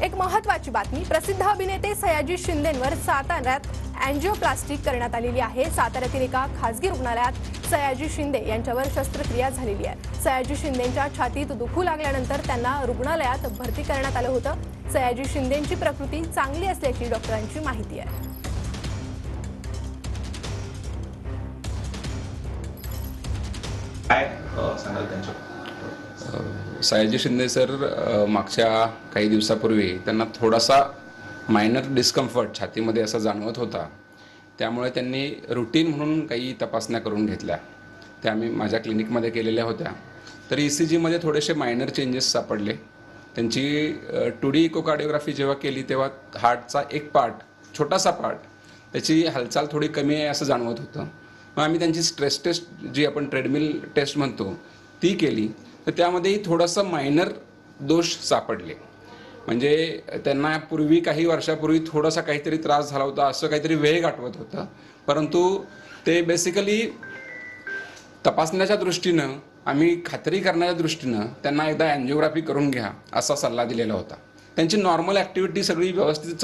एक महत्त्वाची बातमी, प्रसिद्ध अभिनेते सयाजी शिंदेंवर साताऱ्यात अँजिओप्लास्टी करण्यात आलेली आहे। साताऱ्यातील एका खासगी रुग्णालयात सयाजी शिंदे यांच्यावर शस्त्रक्रिया झालेली आहे। सयाजी शिंदेंच्या छातीत दुखू लागल्यानंतर त्यांना रुग्णालयात भरती करण्यात आलं होतं। सयाजी शिंदेंची प्रकृती चांगली असल्याची डॉक्टरांची माहिती आहे। सयाजी शिंदे सर मागच्या काही दिवसापूर्वी त्यांना थोडासा मायनर डिस्कम्फर्ट छातीमध्ये असा जाणवत होता। त्यामुळे त्यांनी रूटीन म्हणून काही तपासण्या करून घेतल्या। त्या मी माझ्या क्लिनिकमध्ये केलेल्या होत्या। तर ECG मध्ये थोडेसे मायनर चेंजेस सापडले। त्यांची 2D इकोकार्डिओग्राफी जेव्हा केली तेव्हा हार्टचा एक पार्ट, छोटासा पार्ट, त्याची हालचाल थोडी कमी आहे असं जाणवत होतं। मग आम्ही त्यांची स्ट्रेस टेस्ट, जी आपण ट्रेडमिल टेस्ट म्हणतो, ती केली। तर त्यामध्येही थोडासा मायनर दोष सापडले। म्हणजे त्यांना पूर्वी काही वर्षापूर्वी थोडासा काहीतरी त्रास झाला होता, असं काहीतरी वेग आठवत होतं। परंतु ते बेसिकली तपासण्याच्या दृष्टीनं, आम्ही खात्री करण्याच्या दृष्टीनं त्यांना एकदा अँजिओग्राफी करून घ्या असा सल्ला दिलेला होता। त्यांची नॉर्मल ॲक्टिव्हिटी सगळी व्यवस्थित